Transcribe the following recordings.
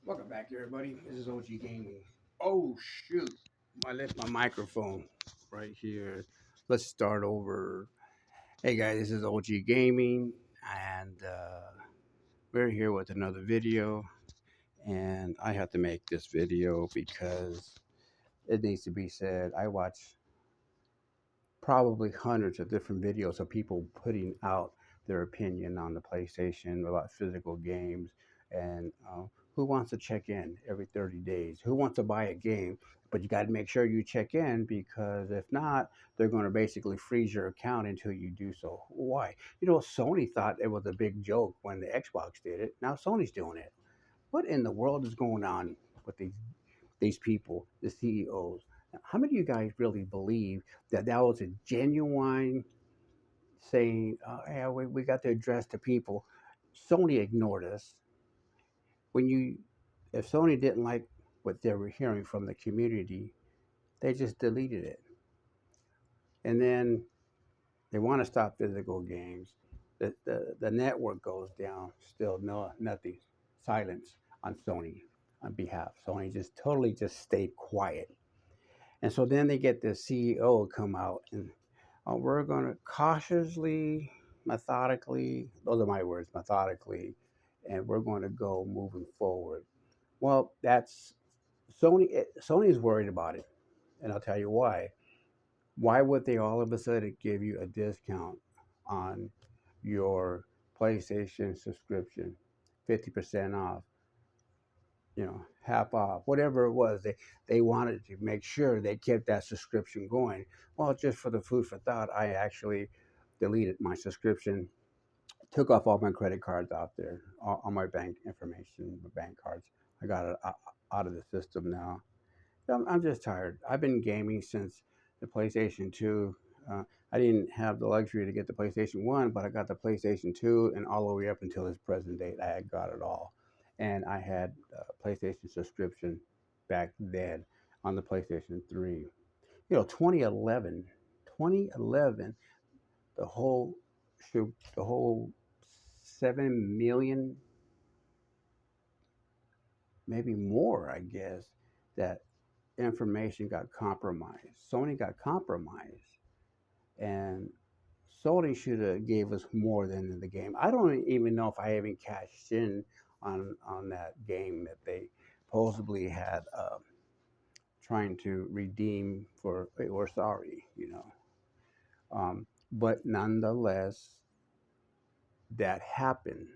Welcome back, everybody. This is OG Gaming. Oh shoot! I left my microphone right here. Let's start over. Hey guys, this is OG Gaming, and we're here with another video. And I have to make this video because it needs to be said. I watch probably hundreds of different videos of people putting out their opinion on the PlayStation about physical games and who wants to check in every 30 days? Who wants to buy a game? But you got to make sure you check in because if not, they're going to basically freeze your account until you do so. Why? Sony thought it was a big joke when the Xbox did it. Now Sony's doing it. What in the world is going on with these people, the CEOs? How many of you guys really believe that that was a genuine saying, yeah, we got to address the people? Sony ignored us. If Sony didn't like what they were hearing from the community, they just deleted it. And then they want to stop physical games. The network goes down, still nothing, silence on Sony on behalf. Sony just totally just stayed quiet. And so then they get the CEO come out and we're going to cautiously, methodically, those are my words, methodically, and we're going to go moving forward. Well, that's Sony. Sony is worried about it, and I'll tell you why. Why would they all of a sudden give you a discount on your PlayStation subscription, 50% off? Half off, whatever it was. They wanted to make sure they kept that subscription going. Well, just for the food for thought, I actually deleted my subscription, took off all my credit cards out there, all my bank information, my bank cards. I got it out of the system now. I'm just tired. I've been gaming since the PlayStation 2. I didn't have the luxury to get the PlayStation 1, but I got the PlayStation 2, and all the way up until this present date, I had got it all. And I had a PlayStation subscription back then on the PlayStation 3. 2011, the whole the whole 7 million, maybe more, I guess, that information got compromised. Sony got compromised, and Sony should have gave us more than the game. I don't even know if I even cashed in on that game that they supposedly had trying to redeem for. Hey, we're sorry. But nonetheless, that happened.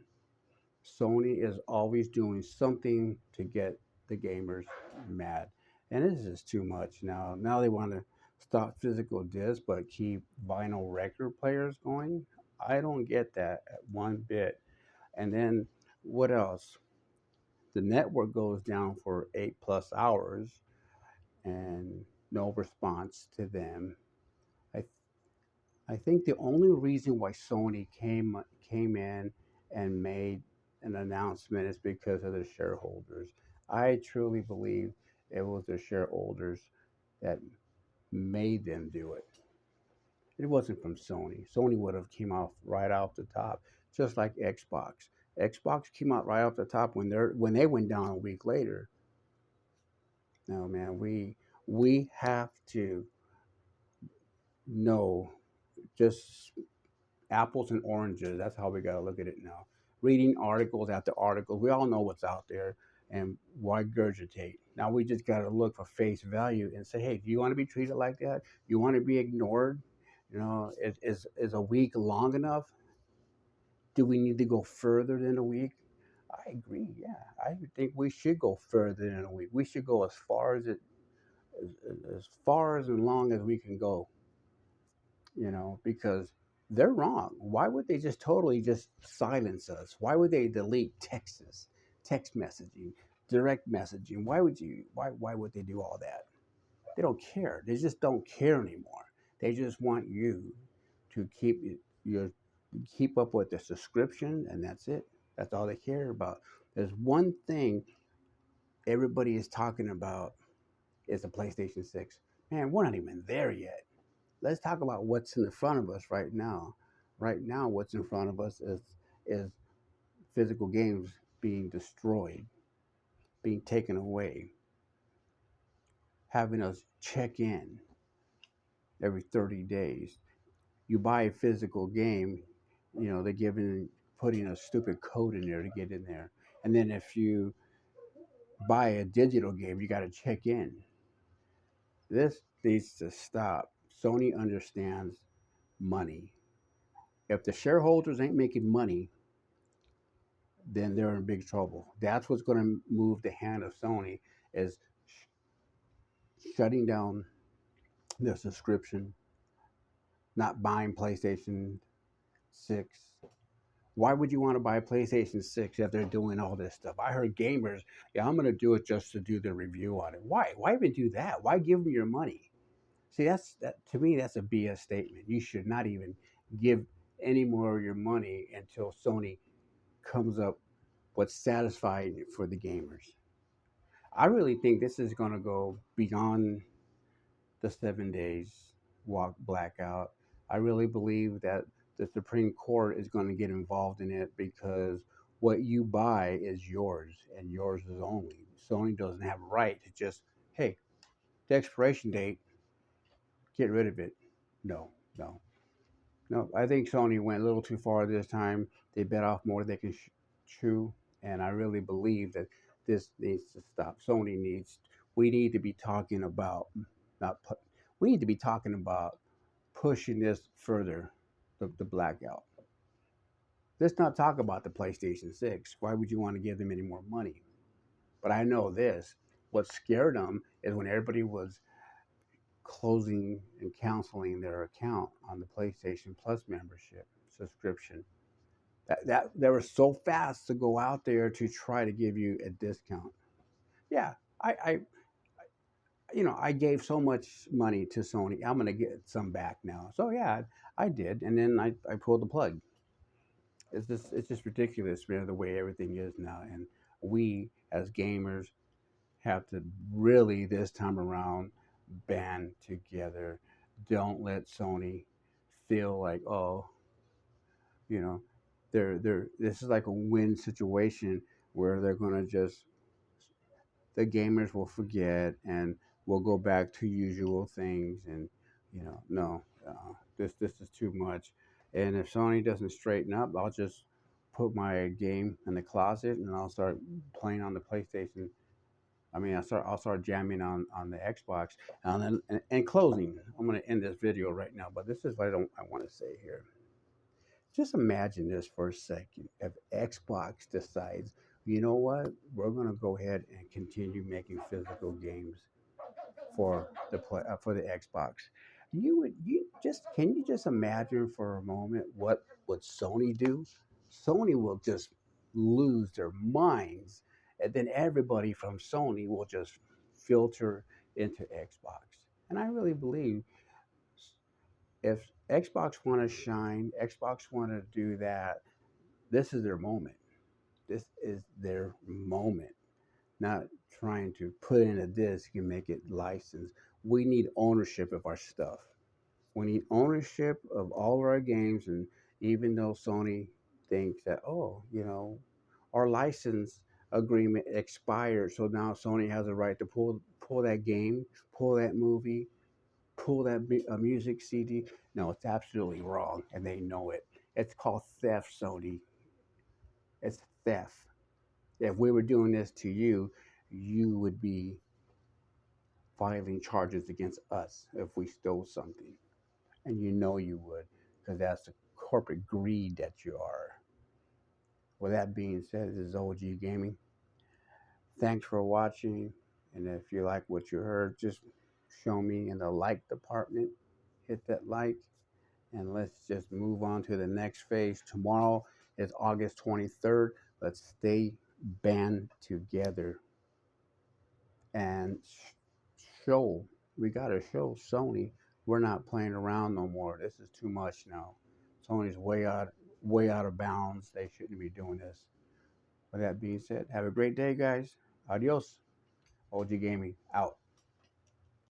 Sony is always doing something to get the gamers mad. And this is too much now. Now they want to stop physical discs but keep vinyl record players going. I don't get that one bit. And then what else? The network goes down for 8+ hours and no response to them. I I think the only reason why Sony came in and made an announcement is because of the shareholders. I truly believe it was the shareholders that made them do it. It wasn't from Sony. Sony would have came out right off the top, just like Xbox. Xbox came out right off the top when they went down a week later. No man, we have to know just apples and oranges. That's how we got to look at it now. Reading articles after articles, we all know what's out there, and why regurgitate? Now we just got to look for face value and say, hey, do you want to be treated like that? You want to be ignored? Is a week long enough? Do we need to go further than a week? I agree. Yeah, I think we should go further than a week. We should go as far as far as long as we can go, because they're wrong. Why would they just totally just silence us? Why would they delete text messaging, direct messaging? Why would they do all that? They don't care. They just don't care anymore. They just want you to your keep up with the subscription, and that's it. That's all they care about. There's one thing everybody is talking about is the PlayStation 6. Man, we're not even there yet. Let's talk about what's in the front of us right now. Right now, what's in front of us is physical games being destroyed. being taken away, having us check in every 30 days. You buy a physical game, they're putting a stupid code in there to get in there. And then if you buy a digital game, you got to check in. This needs to stop. Sony understands money. If the shareholders ain't making money, then they're in big trouble. That's what's going to move the hand of Sony is shutting down the subscription, not buying PlayStation 6. Why would you want to buy a PlayStation 6 if they're doing all this stuff? I heard gamers, yeah, I'm going to do it just to do the review on it. Why? Why even do that? Why give them your money? See, that to me, that's a BS statement. You should not even give any more of your money until Sony comes up what's satisfying for the gamers. I really think this is going to go beyond the 7 days walk blackout. I really believe that the Supreme Court is going to get involved in it because what you buy is yours and yours is only. Sony doesn't have a right to just, hey, the expiration date, get rid of it. No, no, no. I think Sony went a little too far this time. They bit off more than they can chew, and I really believe that this needs to stop. We need to be talking about, not, we need to be talking about pushing this further, the blackout. Let's not talk about the PlayStation 6. Why would you want to give them any more money? But I know this. What scared them is when everybody was closing and canceling their account on the PlayStation Plus membership subscription. That they were so fast to go out there to try to give you a discount. Yeah, I gave so much money to Sony. I'm gonna get some back now. So yeah, I did, and then I pulled the plug. It's just ridiculous, man, the way everything is now. And we as gamers have to really this time around band together. Don't let Sony feel like, oh, you know, they're this is like a win situation where they're gonna just the gamers will forget and we'll go back to usual things and no, this is too much. And if Sony doesn't straighten up, I'll just put my game in the closet and I'll start playing on the PlayStation. I'll start jamming on the Xbox. And then in closing, I'm going to end this video right now, but this is what I want to say here. Just imagine this for a second. If Xbox decides, you know what, we're going to go ahead and continue making physical games for the Xbox. Can you just imagine for a moment what would Sony do? Sony will just lose their minds, and then everybody from Sony will just filter into Xbox. And I really believe if Xbox want to shine, Xbox want to do that, this is their moment. This is their moment. Not trying to put in a disc and make it licensed. We need ownership of our stuff. We need ownership of all of our games. And even though Sony thinks that, oh, our license agreement expired, so now Sony has a right to pull that game, pull that movie, pull that music CD. No, it's absolutely wrong, and they know it. It's called theft, Sony. It's theft. If we were doing this to you, you would be filing charges against us if we stole something. And you know you would, because that's the corporate greed that you are. With that being said, this is OG Gaming. Thanks for watching. And if you like what you heard, just show me in the like department. Hit that like. And let's just move on to the next phase. Tomorrow is August 23rd. Let's stay band together and we got to show Sony we're not playing around no more. This is too much now. Sony's way out of bounds. They shouldn't be doing this. With that being said, have a great day, guys. Adios. OG Gaming out.